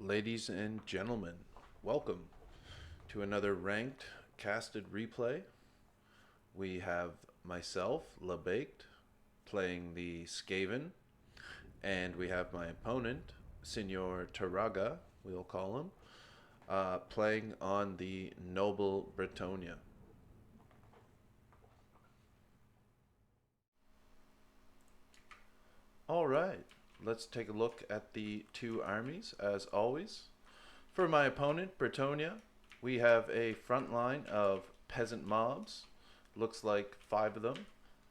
Ladies and gentlemen, welcome to another ranked casted replay. We have myself, LaBaked, playing the Skaven, and we have my opponent, Signor Taraga, we'll call him, playing on the noble Bretonnia. All right, let's take a look at the two armies as always. For my opponent, Bretonnia, we have a front line of peasant mobs. Looks like 5 of them.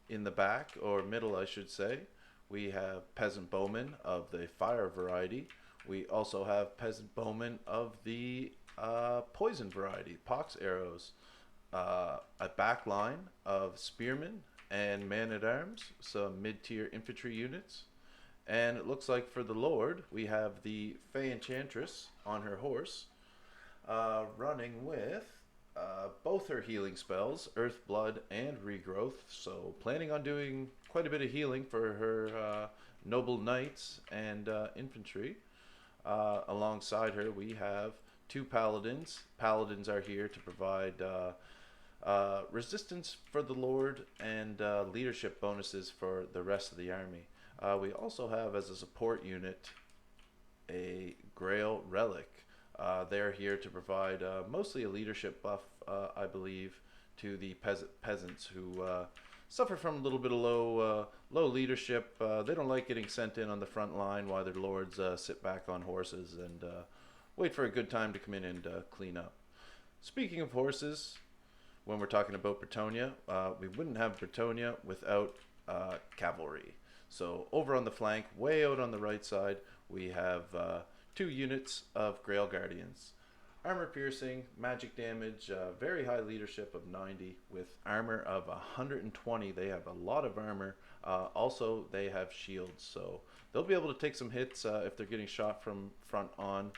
In the back, or middle I should say, we have peasant bowmen of the fire variety. We also have peasant bowmen of the poison variety, pox arrows. A back line of spearmen and man-at-arms, some mid-tier infantry units. And it looks like for the Lord, we have the Fey Enchantress on her horse, running with both her healing spells, Earth, Blood, and Regrowth. So planning on doing quite a bit of healing for her noble knights and infantry. Alongside her, we have 2 paladins. Paladins are here to provide resistance for the Lord and leadership bonuses for the rest of the army. We also have as a support unit a Grail Relic. They're here to provide mostly a leadership buff, I believe, to the peasants who suffer from a little bit of low leadership. They don't like getting sent in on the front line while their lords sit back on horses and wait for a good time to come in and clean up. Speaking of horses, when we're talking about Bretonnia, we wouldn't have Bretonnia without cavalry. So over on the flank, way out on the right side, we have 2 units of Grail Guardians. Armor piercing, magic damage, very high leadership of 90 with armor of 120. They have a lot of armor. Also, they have shields, so they'll be able to take some hits if they're getting shot from front on.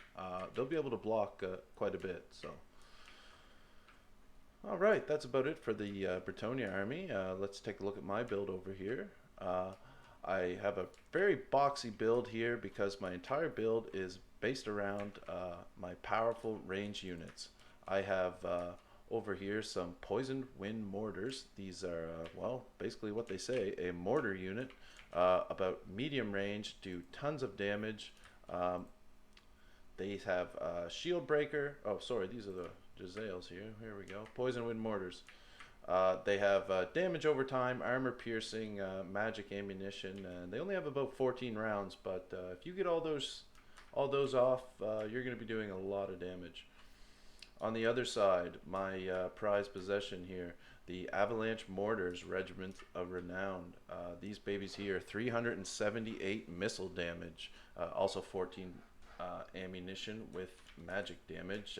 They'll be able to block quite a bit. So, all right, that's about it for the Bretonnia army. Let's take a look at my build over here. I have a very boxy build here because my entire build is based around my powerful range units. I have over here some Poison Wind Mortars. These are, well, basically what they say, a mortar unit, about medium range, do tons of damage. They have Shield Breaker. Oh, sorry, these are the JEZZAILS here. Here we go. Poison Wind Mortars. They have damage over time, armor piercing, magic ammunition, and they only have about 14 rounds. But if you get all those off, you're going to be doing a lot of damage. On the other side, my prized possession here, the Avalanche Mortars Regiment of Renown. These babies here, 378 missile damage, also 14 ammunition with magic damage.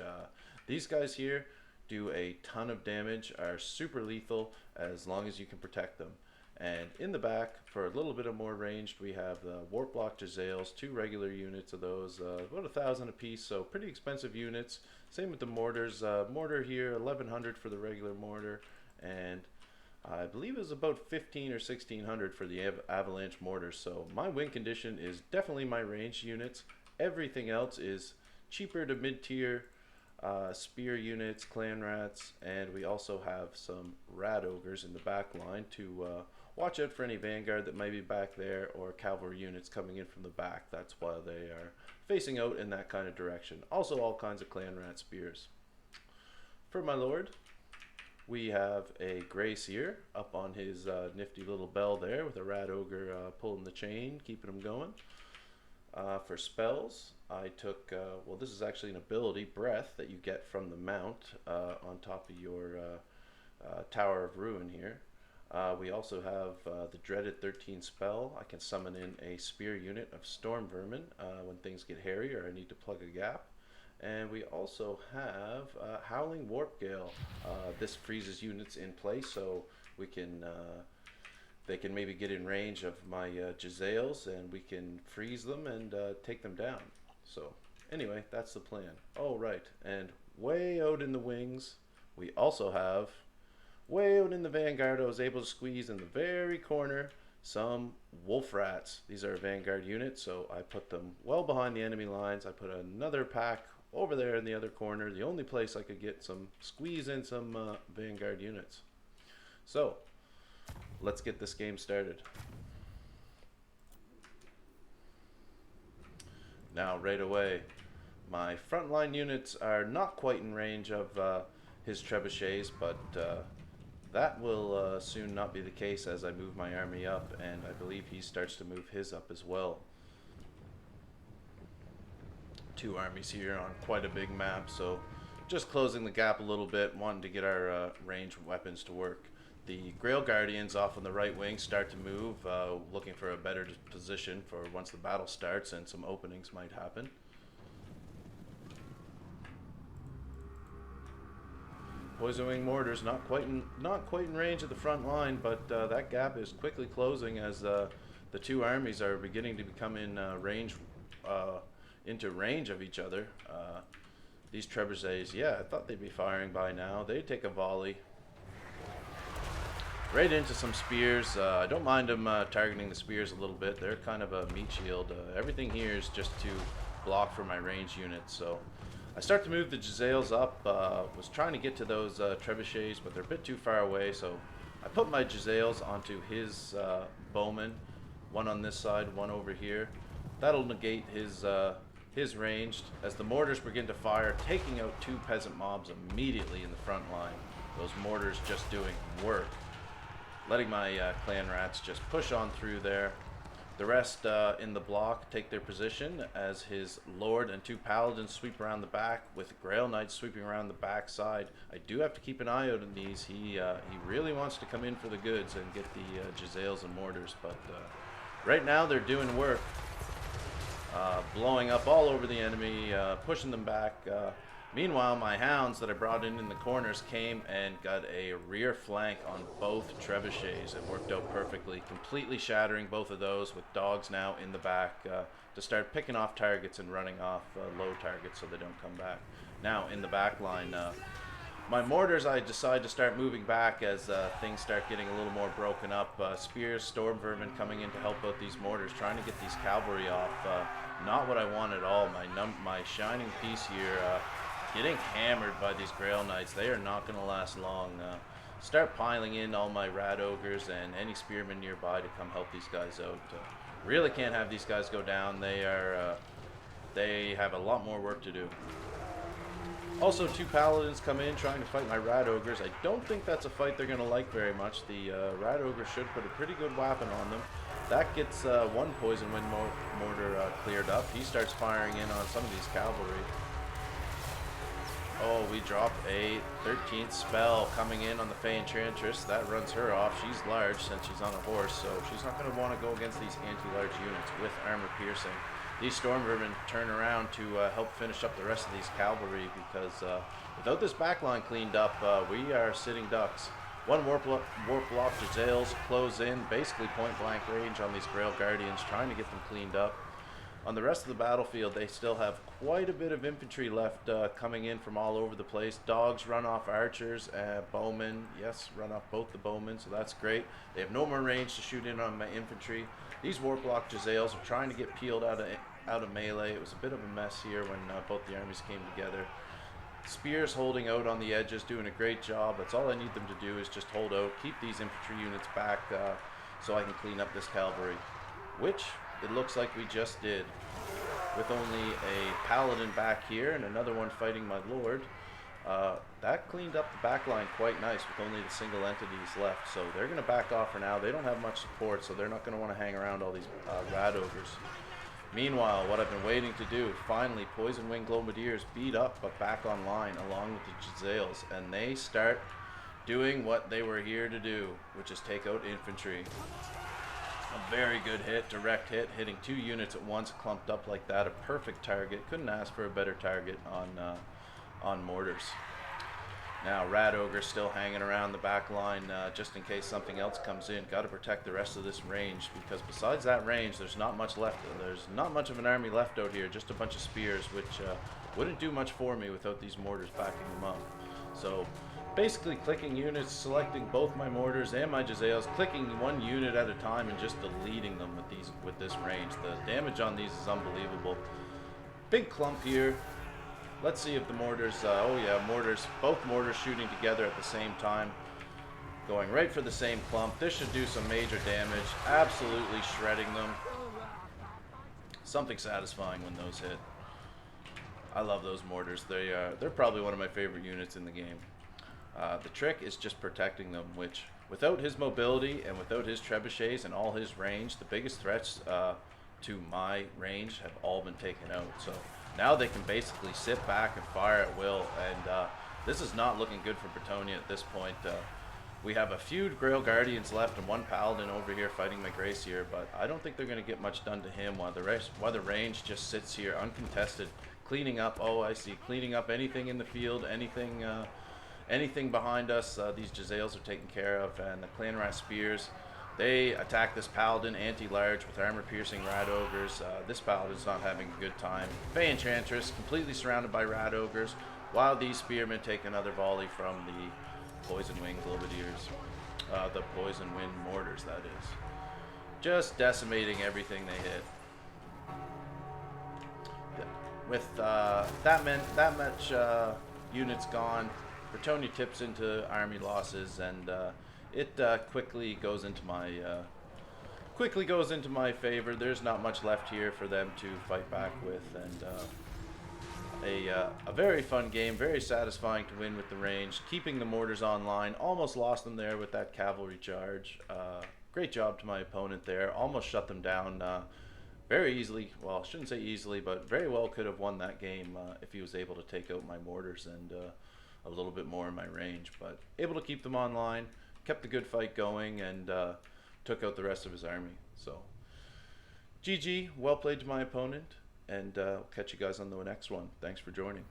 These guys here do a ton of damage, are super lethal as long as you can protect them. And in the back, for a little bit of more ranged, we have the Warp Block JEZZAILS, 2 regular units of those, about 1,000 apiece, so pretty expensive units. Same with the mortars. Mortar here, 1,100 for the regular mortar, and I believe it was about 1,500 or 1,600 for the Avalanche mortars. So my win condition is definitely my ranged units. Everything else is cheaper to mid-tier spear units, clan rats, and we also have some rat ogres in the back line to watch out for any vanguard that might be back there or cavalry units coming in from the back. That's why they are facing out in that kind of direction. Also all kinds of clan rat spears. For my lord, we have a Grey Seer up on his nifty little bell there with a rat ogre pulling the chain, keeping him going. For spells, I took, well, this is actually an ability, Breath, that you get from the mount on top of your Tower of Ruin here. We also have the dreaded 13 spell. I can summon in a spear unit of Storm Vermin when things get hairy or I need to plug a gap. And we also have Howling Warp Gale. This freezes units in place, so we can they can maybe get in range of my JEZZAILS and we can freeze them and take them down. So anyway, that's the plan. Oh, right, and way out in the wings, we also have, way out in the vanguard, I was able to squeeze in the very corner, some wolf rats. These are vanguard units, so I put them well behind the enemy lines. I put another pack over there in the other corner, the only place I could get some, squeeze in some vanguard units. So let's get this game started. Now right away, my frontline units are not quite in range of his trebuchets, but that will soon not be the case as I move my army up, and I believe he starts to move his up as well. Two armies here on quite a big map, so just closing the gap a little bit, wanting to get our ranged weapons to work. The Grail Guardians off on the right wing start to move, looking for a better position for once the battle starts and some openings might happen. Poison Wing Mortars not quite in range of the front line, but that gap is quickly closing as the two armies are beginning to become in into range of each other. These trebuchets, yeah, I thought they'd be firing by now. They'd take a volley right into some spears. I don't mind them targeting the spears a little bit. They're kind of a meat shield. Everything here is just to block for my range units. So I start to move the JEZZAILS up. Was trying to get to those trebuchets, but they're a bit too far away. So I put my JEZZAILS onto his bowmen. One on this side, one over here. That'll negate his ranged as the mortars begin to fire, taking out two peasant mobs immediately in the front line. Those mortars just doing work. Letting my clan rats just push on through there. The rest in the block take their position as his lord and two paladins sweep around the back, with Grail Knights sweeping around the back side. I do have to keep an eye out on these. He really wants to come in for the goods and get the JEZZAILS and mortars, but right now they're doing work. Blowing up all over the enemy, pushing them back. Meanwhile, my hounds that I brought in the corners came and got a rear flank on both trebuchets. It worked out perfectly, completely shattering both of those, with dogs now in the back to start picking off targets and running off low targets so they don't come back. Now in the back line, my mortars, I decide to start moving back as things start getting a little more broken up. Spears, storm vermin coming in to help out these mortars, trying to get these cavalry off. Not what I want at all. My shining piece here getting hammered by these Grail Knights. They are not going to last long. Start piling in all my rat ogres and any spearmen nearby to come help these guys out. Really can't have these guys go down. They have a lot more work to do. Also, two paladins come in trying to fight my rat ogres. I don't think that's a fight they're going to like very much. The rat ogre should put a pretty good weapon on them. That gets one poison wind mortar cleared up. He starts firing in on some of these cavalry. Oh, we drop a 13th spell coming in on the Fey Enchantress. That runs her off. She's large since she's on a horse, so she's not going to want to go against these anti-large units with armor piercing. These storm vermin turn around to help finish up the rest of these cavalry because without this backline cleaned up, we are sitting ducks. One warp block JEZZAILS close in, basically point blank range on these Grail Guardians, trying to get them cleaned up. On the rest of the battlefield, they still have quite a bit of infantry left coming in from all over the place. Dogs run off archers, bowmen, yes, run off both the bowmen, so that's great. They have no more range to shoot in on my infantry. These warp block JEZZAILS are trying to get peeled out of melee. It was a bit of a mess here when both the armies came together. Spears holding out on the edges, doing a great job. That's all I need them to do is just hold out, keep these infantry units back so I can clean up this cavalry, which it looks like we just did. With only a paladin back here and another one fighting my lord, that cleaned up the back line quite nice with only the single entities left. So they're going to back off for now. They don't have much support, so they're not going to want to hang around all these rat ogres. Meanwhile, what I've been waiting to do, finally, Poison Wing Glomadiers beat up but back online along with the JEZZAILS, and they start doing what they were here to do, which is take out infantry. A very good hit, direct hit, hitting two units at once clumped up like that. A perfect target. Couldn't ask for a better target on mortars. Now Rat Ogre's still hanging around the back line just in case something else comes in. Got to protect the rest of this range because besides that range, there's not much left. There's not much of an army left out here. Just a bunch of spears, which wouldn't do much for me without these mortars backing them up. So basically clicking units, selecting both my mortars and my JEZZAILS, clicking one unit at a time and just deleting them with this range. The damage on these is unbelievable. Big clump here. Let's see if the mortars, oh yeah, mortars, both mortars shooting together at the same time. Going right for the same clump. This should do some major damage. Absolutely shredding them. Something satisfying when those hit. I love those mortars. They're probably one of my favorite units in the game. The trick is just protecting them, which without his mobility and without his trebuchets and all his range, the biggest threats to my range have all been taken out. So now they can basically sit back and fire at will, and this is not looking good for Bretonnia at this point. We have a few Grail Guardians left and one Paladin over here fighting my Gracier, but I don't think they're going to get much done to him while the range just sits here uncontested, cleaning up, oh I see, cleaning up anything in the field, anything behind us. These JEZZAILS are taken care of, and the Clan Rat Spears, they attack this Paladin anti-large with armor-piercing Rat Ogres. This Paladin's not having a good time. Fey Enchantress, completely surrounded by Rat Ogres, while these Spearmen take another volley from the Poison Wing Globadiers. The Poison Wind Mortars, that is. Just decimating everything they hit. With that much units gone, Bretonnia tips into army losses, and it quickly goes into my favor. There's not much left here for them to fight back with, and a very fun game, very satisfying to win with the range, keeping the mortars online. Almost lost them there with that cavalry charge. Great job to my opponent there. Almost shut them down very easily. Well, I shouldn't say easily, but very well could have won that game if he was able to take out my mortars and a little bit more in my range. But able to keep them online, kept the good fight going, and took out the rest of his army. So GG, well played to my opponent, and I'll catch you guys on the next one. Thanks for joining.